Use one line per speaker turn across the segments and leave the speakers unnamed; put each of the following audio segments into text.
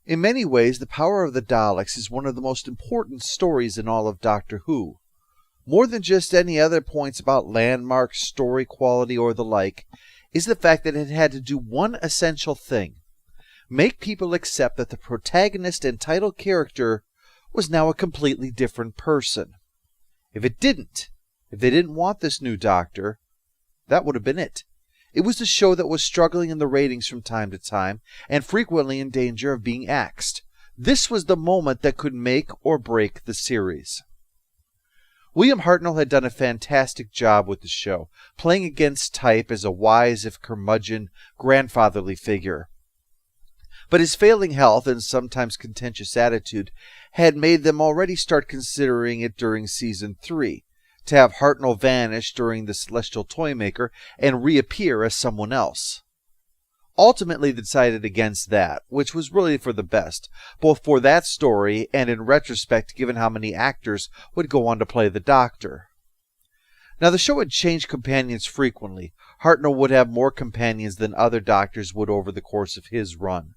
In many ways, The Power of the Daleks is one of the most important stories in all of Doctor Who. More than just any other points about landmarks, story quality, or the like, is the fact that it had to do one essential thing: make people accept that the protagonist and title character was now a completely different person. If they didn't want this new Doctor, that would have been it. It was a show that was struggling in the ratings from time to time, and frequently in danger of being axed. This was the moment that could make or break the series. William Hartnell had done a fantastic job with the show, playing against type as a wise, if curmudgeon, grandfatherly figure. But his failing health and sometimes contentious attitude had made them already start considering it during Season 3, to have Hartnell vanish during The Celestial Toymaker and reappear as someone else. Ultimately, they decided against that, which was really for the best, both for that story and in retrospect given how many actors would go on to play the Doctor. Now, the show had changed companions frequently. Hartnell would have more companions than other Doctors would over the course of his run.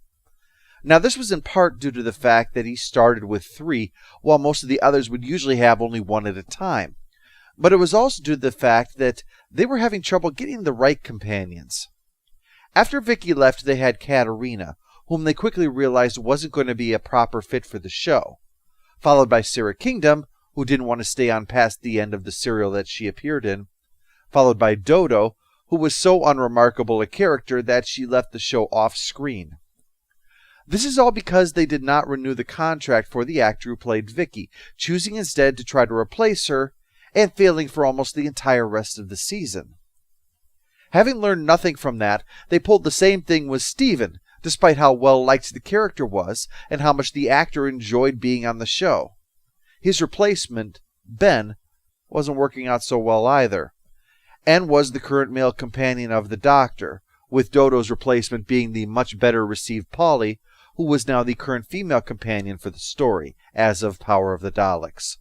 Now, this was in part due to the fact that he started with 3, while most of the others would usually have only 1 at a time. But it was also due to the fact that they were having trouble getting the right companions. After Vicky left, they had Katarina, whom they quickly realized wasn't going to be a proper fit for the show, followed by Sarah Kingdom, who didn't want to stay on past the end of the serial that she appeared in, followed by Dodo, who was so unremarkable a character that she left the show off-screen. This is all because they did not renew the contract for the actor who played Vicky, choosing instead to try to replace her, and failing for almost the entire rest of the season. Having learned nothing from that, they pulled the same thing with Steven, despite how well liked the character was and how much the actor enjoyed being on the show. His replacement, Ben, wasn't working out so well either, and was the current male companion of the Doctor, with Dodo's replacement being the much better received Polly, who was now the current female companion for the story, as of Power of the Daleks.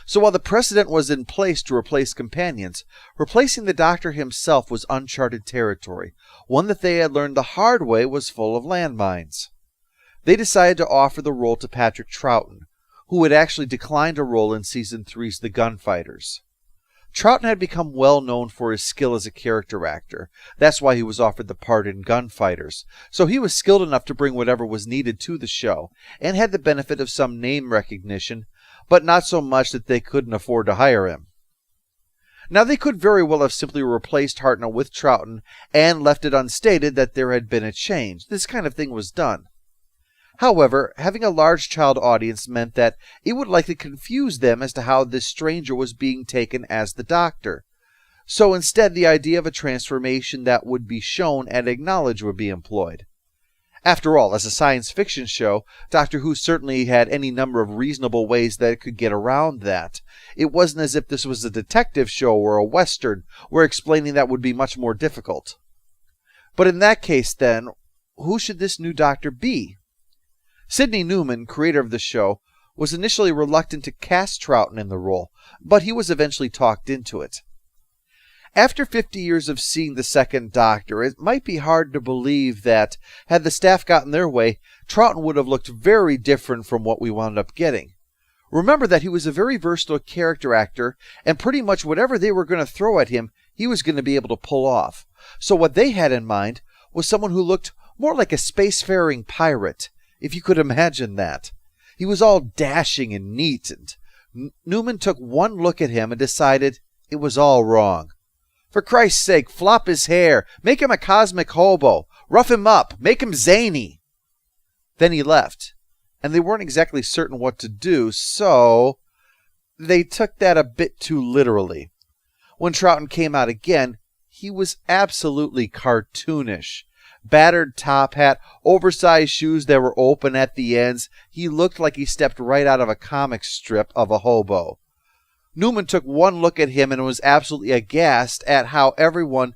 So while the precedent was in place to replace companions, replacing the Doctor himself was uncharted territory, one that they had learned the hard way was full of landmines. They decided to offer the role to Patrick Troughton, who had actually declined a role in Season 3's The Gunfighters. Troughton had become well known for his skill as a character actor. That's why he was offered the part in Gunfighters. So he was skilled enough to bring whatever was needed to the show, and had the benefit of some name recognition, but not so much that they couldn't afford to hire him. Now, they could very well have simply replaced Hartnell with Troughton and left it unstated that there had been a change. This kind of thing was done. However, having a large child audience meant that it would likely confuse them as to how this stranger was being taken as the Doctor. So instead, the idea of a transformation that would be shown and acknowledged would be employed. After all, as a science fiction show, Doctor Who certainly had any number of reasonable ways that it could get around that. It wasn't as if this was a detective show or a western, where explaining that would be much more difficult. But in that case, then, who should this new Doctor be? Sidney Newman, creator of the show, was initially reluctant to cast Troughton in the role, but he was eventually talked into it. After 50 years of seeing the second Doctor, it might be hard to believe that, had the staff gotten their way, Troughton would have looked very different from what we wound up getting. Remember that he was a very versatile character actor, and pretty much whatever they were going to throw at him, he was going to be able to pull off. So what they had in mind was someone who looked more like a spacefaring pirate, if you could imagine that. He was all dashing and neat, and Newman took one look at him and decided it was all wrong. For Christ's sake, flop his hair, make him a cosmic hobo, rough him up, make him zany. Then he left, and they weren't exactly certain what to do, so they took that a bit too literally. When Troughton came out again, he was absolutely cartoonish. Battered top hat, oversized shoes that were open at the ends. He looked like he stepped right out of a comic strip of a hobo. Newman took one look at him and was absolutely aghast at how everyone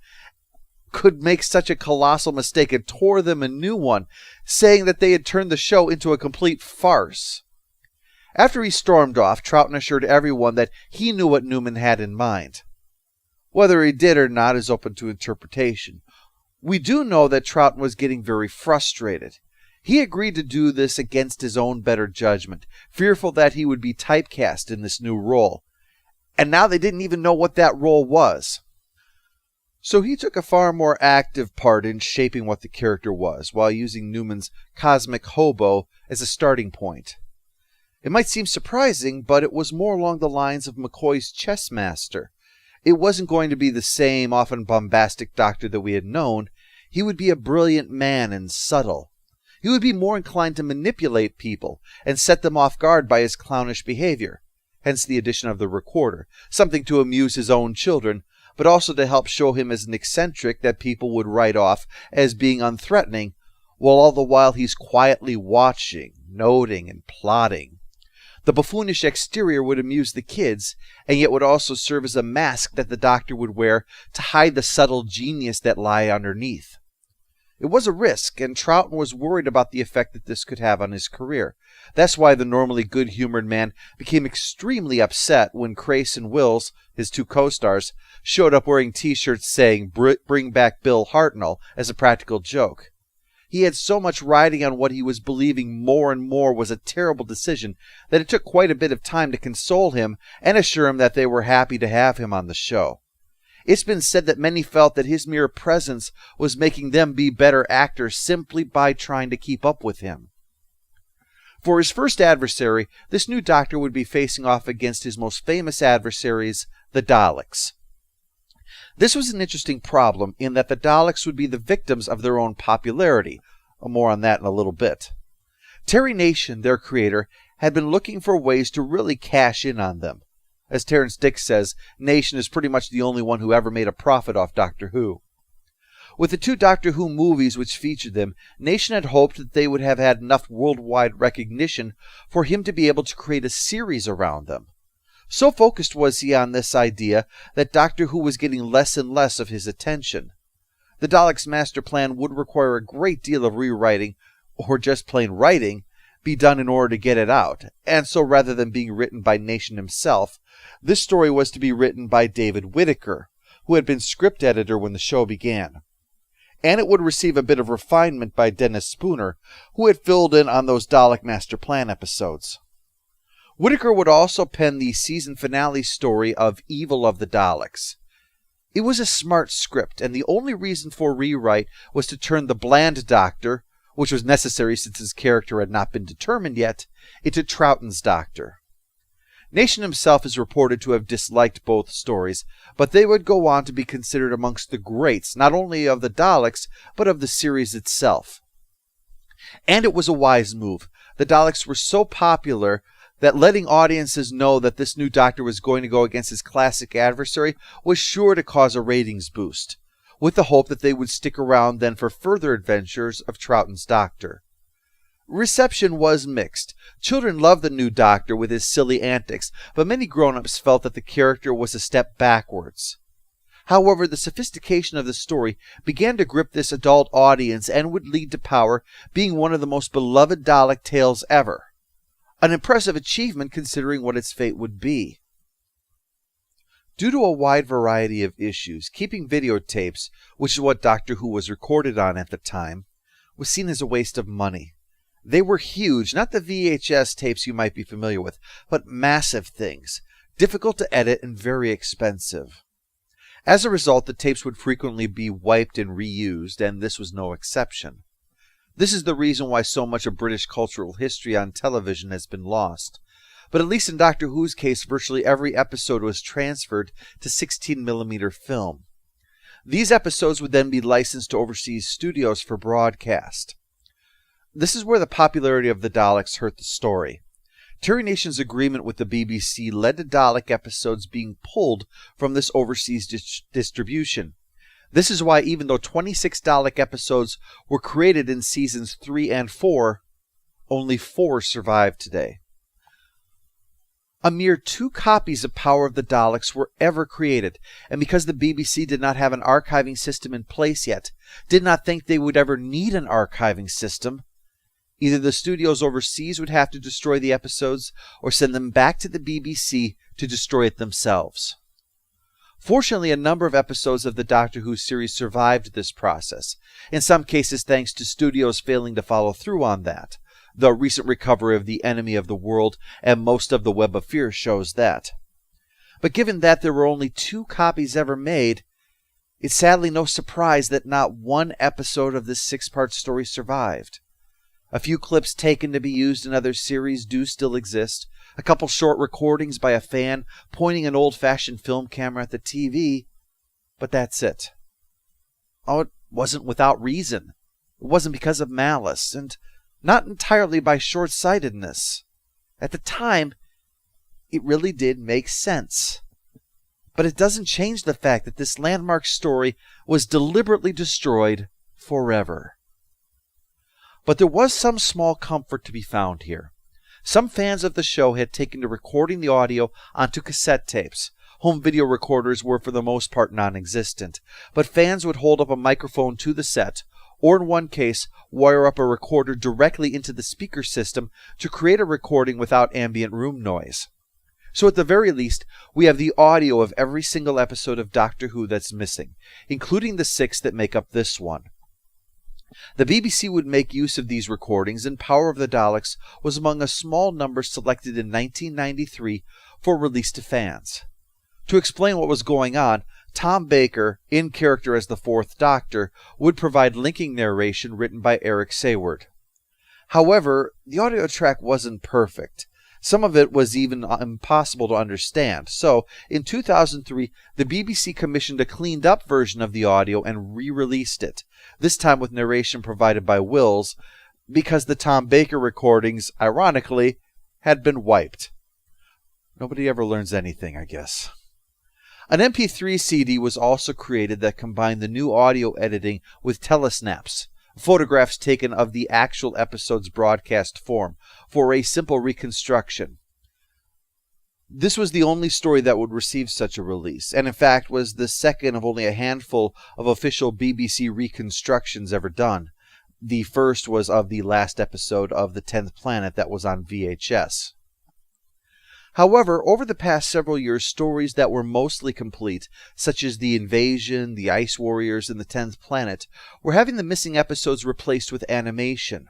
could make such a colossal mistake and tore them a new one, saying that they had turned the show into a complete farce. After he stormed off, Troughton assured everyone that he knew what Newman had in mind. Whether he did or not is open to interpretation. We do know that Troughton was getting very frustrated. He agreed to do this against his own better judgment, fearful that he would be typecast in this new role. And now they didn't even know what that role was. So he took a far more active part in shaping what the character was, while using Newman's cosmic hobo as a starting point. It might seem surprising, but it was more along the lines of McCoy's chess master. It wasn't going to be the same, often bombastic doctor that we had known. He would be a brilliant man and subtle. He would be more inclined to manipulate people and set them off guard by his clownish behavior, hence the addition of the recorder, something to amuse his own children, but also to help show him as an eccentric that people would write off as being unthreatening, while all the while he's quietly watching, noting, and plotting. The buffoonish exterior would amuse the kids, and yet would also serve as a mask that the doctor would wear to hide the subtle genius that lay underneath. It was a risk, and Troughton was worried about the effect that this could have on his career. That's why the normally good-humored man became extremely upset when Crace and Wills, his two co-stars, showed up wearing t-shirts saying, "Bring back Bill Hartnell," as a practical joke. He had so much riding on what he was believing more and more was a terrible decision that it took quite a bit of time to console him and assure him that they were happy to have him on the show. It's been said that many felt that his mere presence was making them be better actors simply by trying to keep up with him. For his first adversary, this new doctor would be facing off against his most famous adversaries, the Daleks. This was an interesting problem in that the Daleks would be the victims of their own popularity. More on that in a little bit. Terry Nation, their creator, had been looking for ways to really cash in on them. As Terrence Dicks says, Nation is pretty much the only one who ever made a profit off Doctor Who. With the two Doctor Who movies which featured them, Nation had hoped that they would have had enough worldwide recognition for him to be able to create a series around them. So focused was he on this idea that Doctor Who was getting less and less of his attention. The Daleks' master plan would require a great deal of rewriting, or just plain writing, be done in order to get it out, and so rather than being written by Nation himself, this story was to be written by David Whittaker, who had been script editor when the show began. And it would receive a bit of refinement by Dennis Spooner, who had filled in on those Dalek Master Plan episodes. Whittaker would also pen the season finale story of Evil of the Daleks. It was a smart script, and the only reason for rewrite was to turn the bland doctor, which was necessary since his character had not been determined yet, into Troughton's doctor. Nation himself is reported to have disliked both stories, but they would go on to be considered amongst the greats, not only of the Daleks, but of the series itself. And it was a wise move. The Daleks were so popular that letting audiences know that this new doctor was going to go against his classic adversary was sure to cause a ratings boost, with the hope that they would stick around then for further adventures of Troughton's doctor. Reception was mixed. Children loved the new doctor with his silly antics, but many grown-ups felt that the character was a step backwards. However, the sophistication of the story began to grip this adult audience and would lead to Power being one of the most beloved Dalek tales ever. An impressive achievement considering what its fate would be. Due to a wide variety of issues, keeping videotapes, which is what Doctor Who was recorded on at the time, was seen as a waste of money. They were huge, not the VHS tapes you might be familiar with, but massive things, difficult to edit and very expensive. As a result, the tapes would frequently be wiped and reused, and this was no exception. This is the reason why so much of British cultural history on television has been lost. But at least in Doctor Who's case, virtually every episode was transferred to 16mm film. These episodes would then be licensed to overseas studios for broadcast. This is where the popularity of the Daleks hurt the story. Terry Nation's agreement with the BBC led to Dalek episodes being pulled from this overseas distribution. This is why even though 26 Dalek episodes were created in seasons 3 and 4, only 4 survive today. A mere 2 copies of Power of the Daleks were ever created, and because the BBC did not have an archiving system in place yet, did not think they would ever need an archiving system, either the studios overseas would have to destroy the episodes or send them back to the BBC to destroy it themselves. Fortunately, a number of episodes of the Doctor Who series survived this process, in some cases thanks to studios failing to follow through on that. The recent recovery of The Enemy of the World and most of the Web of Fear shows that. But given that there were only 2 copies ever made, it's sadly no surprise that not one episode of this 6-part story survived. A few clips taken to be used in other series do still exist, a couple short recordings by a fan pointing an old-fashioned film camera at the TV, but that's it. Oh, it wasn't without reason. It wasn't because of malice, and not entirely by short-sightedness. At the time, it really did make sense. But it doesn't change the fact that this landmark story was deliberately destroyed forever. But there was some small comfort to be found here. Some fans of the show had taken to recording the audio onto cassette tapes. Home video recorders were for the most part non-existent, but fans would hold up a microphone to the set, or in one case, wire up a recorder directly into the speaker system to create a recording without ambient room noise. So at the very least, we have the audio of every single episode of Doctor Who that's missing, including the 6 that make up this one. The BBC would make use of these recordings, and Power of the Daleks was among a small number selected in 1993 for release to fans. To explain what was going on, Tom Baker, in character as the 4th Doctor, would provide linking narration written by Eric Sayward. However, the audio track wasn't perfect. Some of it was even impossible to understand, so in 2003 the BBC commissioned a cleaned-up version of the audio and re-released it, this time with narration provided by Wills, because the Tom Baker recordings, ironically, had been wiped. Nobody ever learns anything, I guess. An MP3 CD was also created that combined the new audio editing with telesnaps, photographs taken of the actual episode's broadcast form, for a simple reconstruction. This was the only story that would receive such a release, and in fact was the second of only a handful of official BBC reconstructions ever done. The first was of the last episode of The 10th Planet that was on VHS. However, over the past several years, stories that were mostly complete, such as The Invasion, The Ice Warriors, and The 10th Planet, were having the missing episodes replaced with animation.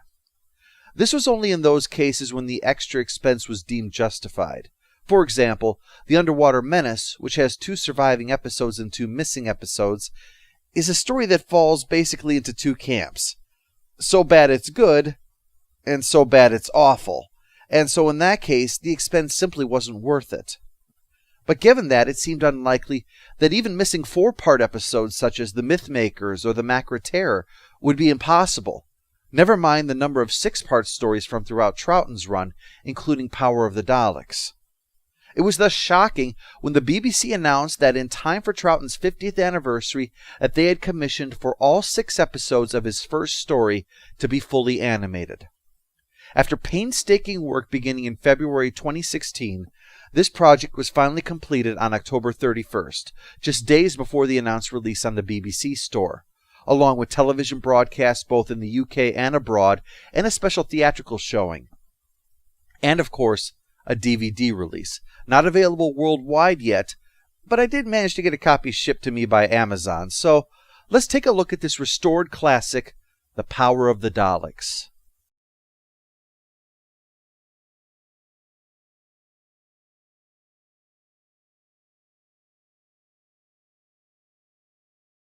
This was only in those cases when the extra expense was deemed justified. For example, The Underwater Menace, which has 2 surviving episodes and 2 missing episodes, is a story that falls basically into 2 camps. So bad it's good, and so bad it's awful. And so in that case, the expense simply wasn't worth it. But given that, it seemed unlikely that even missing 4-part episodes such as The Mythmakers or The Macra Terror would be impossible. Never mind the number of 6-part stories from throughout Troughton's run, including Power of the Daleks. It was thus shocking when the BBC announced that in time for Troughton's 50th anniversary that they had commissioned for all 6 episodes of his first story to be fully animated. After painstaking work beginning in February 2016, this project was finally completed on October 31st, just days before the announced release on the BBC store, along with television broadcasts both in the UK and abroad, and a special theatrical showing. And of course, a DVD release. Not available worldwide yet, but I did manage to get a copy shipped to me by Amazon, so let's take a look at this restored classic, The Power of the Daleks.